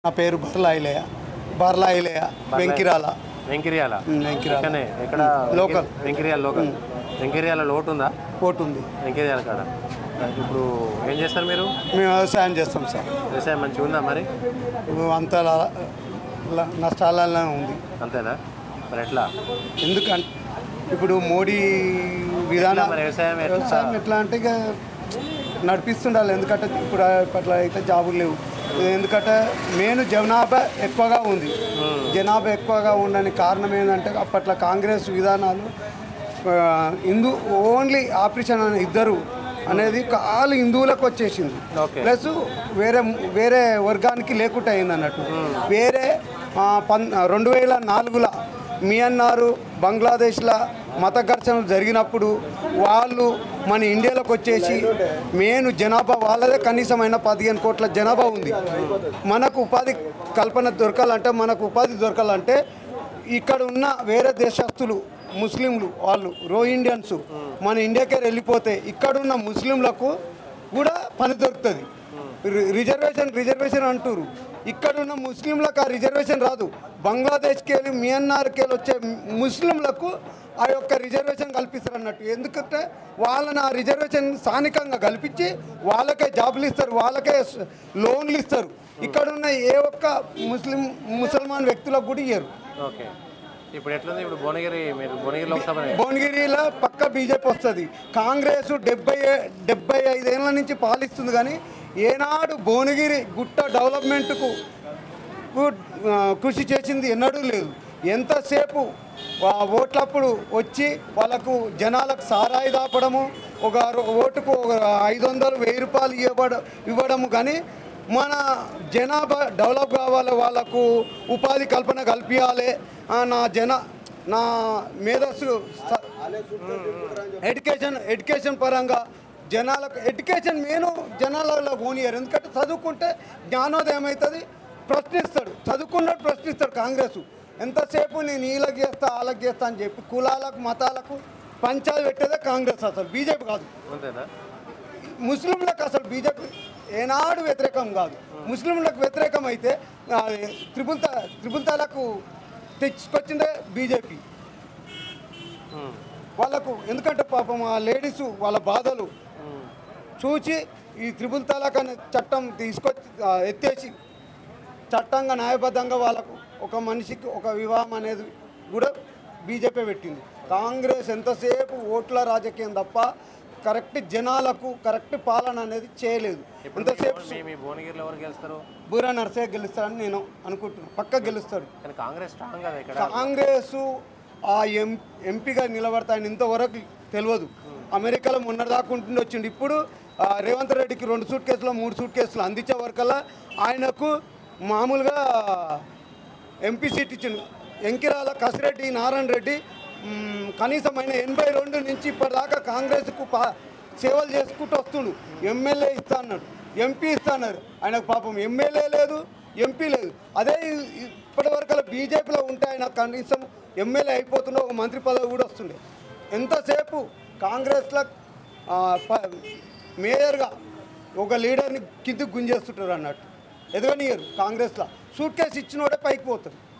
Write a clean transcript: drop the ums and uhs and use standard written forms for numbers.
నా పేరు బర్లా ఐలయ్య వెంకిరాల వెంకిర్యాల ఇక్కడనే ఎక్కడ లోకల్ వెంకిర్యాల లోటు ఉందా? కోట్ ఉంది వెంకిర్యాల కాడ. ఇప్పుడు ఏం చేస్తారు మీరు? మేము వ్యవసాయం చేస్తాం సార్. వ్యవసాయం మంచిగా ఉందా మరి? అంత నష్టాలనే ఉంది. అంతేనా? మరి ఎట్లా? ఎందుకంటే ఇప్పుడు మోడీ విధానం వ్యవసాయం ఎట్లా అంటే ఇక నడిపిస్తుండాలి. ఎందుకంటే ఇప్పుడు అట్లా అయితే జాబులు లేవు. ఎందుకంటే మెయిన్ జనాభా ఎక్కువగా ఉంది. జనాభా ఎక్కువగా ఉండని కారణం ఏంటంటే అప్పట్లో కాంగ్రెస్ విధానాలు ఓన్లీ ఆపరేషన్ అనే ఇద్దరు అనేది కాలు హిందువులకు వచ్చేసింది. ప్లస్ వేరే వర్గానికి లేకుండా అయింది అన్నట్టు. వేరే 2004లో మియన్మారు బంగ్లాదేశ్లో మత ఘర్షణలు జరిగినప్పుడు వాళ్ళు మన ఇండియాలోకి వచ్చేసి మెయిన్ జనాభా వాళ్ళదే కనీసమైన 15 కోట్ల జనాభా ఉంది. మనకు ఉపాధి కల్పన దొరకాలంటే ఇక్కడ ఉన్న వేరే దేశస్తులు ముస్లింలు వాళ్ళు రోహింగ్యన్స్ మన ఇండియాకే వెళ్ళిపోతే ఇక్కడున్న ముస్లింలకు కూడా పని దొరుకుతుంది. రిజర్వేషన్ అంటారు. ఇక్కడున్న ముస్లింలకు ఆ రిజర్వేషన్ రాదు. బంగ్లాదేశ్కి వెళ్ళి మియన్మార్కి వెళ్ళి వచ్చే ముస్లింలకు ఆ యొక్క రిజర్వేషన్ కల్పిస్తారు అన్నట్టు. ఎందుకంటే వాళ్ళని ఆ రిజర్వేషన్ స్థానికంగా కల్పించి వాళ్ళకే జాబులు ఇస్తారు, వాళ్ళకే లోన్లు ఇస్తారు. ఇక్కడున్న ఏ ఒక్క ముసల్మాన్ వ్యక్తులకు కూడా ఇయ్యరు. ఇప్పుడు ఎట్లుంది? ఇప్పుడు భువనగిరిలో పక్క బీజేపీ వస్తుంది. కాంగ్రెస్ 75 ఏళ్ళ నుంచి పాలిస్తుంది, కానీ ఏనాడు భువనగిరి గుట్ట డెవలప్మెంట్కు కృషి చేసింది ఎన్నడూ లేదు. ఎంతసేపు ఓట్లప్పుడు వచ్చి వాళ్ళకు జనాలకు సారాయి దాపడము, ఒక ఓటుకు 500-1000 రూపాయలు ఇవ్వడము. కానీ మన జనాభా డెవలప్ కావాలి, వాళ్ళకు ఉపాధి కల్పన కల్పించాలి. నా మేధస్సు ఎడ్యుకేషన్ పరంగా జనాలకు ఎడ్యుకేషన్ మెయిన్ జనాలలో పోనీయారు. ఎందుకంటే చదువుకుంటే జ్ఞానోదయం అవుతుంది. చదువుకున్నట్టు ప్రశ్నిస్తాడు కాంగ్రెస్. ఎంతసేపు నేను వీళ్ళకి చేస్తా వాళ్ళకి చేస్తా అని చెప్పి కులాలకు మతాలకు పంచాలు పెట్టేదే కాంగ్రెస్, అసలు బీజేపీ కాదు. ముస్లింలకు అసలు బీజేపీ ఏనాడు వ్యతిరేకం కాదు. ముస్లింలకు వ్యతిరేకం అయితే త్రిపుల్ తలాకు తెచ్చుకొచ్చిందే బీజేపీ వాళ్ళకు. ఎందుకంటే పాపం ఆ లేడీసు వాళ్ళ బాధలు చూసి ఈ త్రిపుల్ తలాక్ అనే చట్టం తీసుకొచ్చి ఎత్తేసి చట్టంగా న్యాయబద్ధంగా వాళ్ళకు ఒక మనిషికి ఒక వివాహం అనేది కూడా బీజేపీ పెట్టింది. కాంగ్రెస్ ఎంతసేపు ఓట్ల రాజకీయం తప్ప కరెక్ట్ జనాలకు కరెక్ట్ పాలన అనేది చేయలేదు. ఎంతసేపు బూరా నర్సయ్య గెలుస్తాడని నేను అనుకుంటున్నాను. పక్క గెలుస్తాడు. కాంగ్రెస్ ఆ ఎంపీగా నిలబడతాయని ఇంతవరకు తెలియదు. అమెరికాలో మొన్నటిదాకా ఉంటుండి వచ్చిండు. ఇప్పుడు రేవంత్ రెడ్డికి 2 సూట్ కేసులు 3 సూట్ కేసులు అందించే వరకల్లా ఆయనకు మామూలుగా ఎంపీ సీట్ ఇచ్చిండు. ఎంకిరాల కసిరెడ్డి నారాయణ రెడ్డి కనీసమైన 82 నుంచి ఇప్పటిదాకా కాంగ్రెస్కు సేవలు చేసుకుంటూ వస్తుండు. ఎమ్మెల్యే ఇస్తా అన్నాడు, ఎంపీ ఇస్తా అన్నారు. ఆయనకు పాపం ఎమ్మెల్యే లేదు, ఎంపీ లేదు. అదే ఇప్పటి వరకు బీజేపీలో ఉంటే ఆయన కనీసం ఎమ్మెల్యే అయిపోతుండే, ఒక మంత్రి పదవి కూడా వస్తుండే. ఎంతసేపు కాంగ్రెస్లో మేయర్గా ఒక లీడర్ని కిందికి గుంజేస్తుంటారు అన్నట్టు. ఎదగనియరు కాంగ్రెస్లో. సూట్ కేసు ఇచ్చినోడే పైకి పోతారు.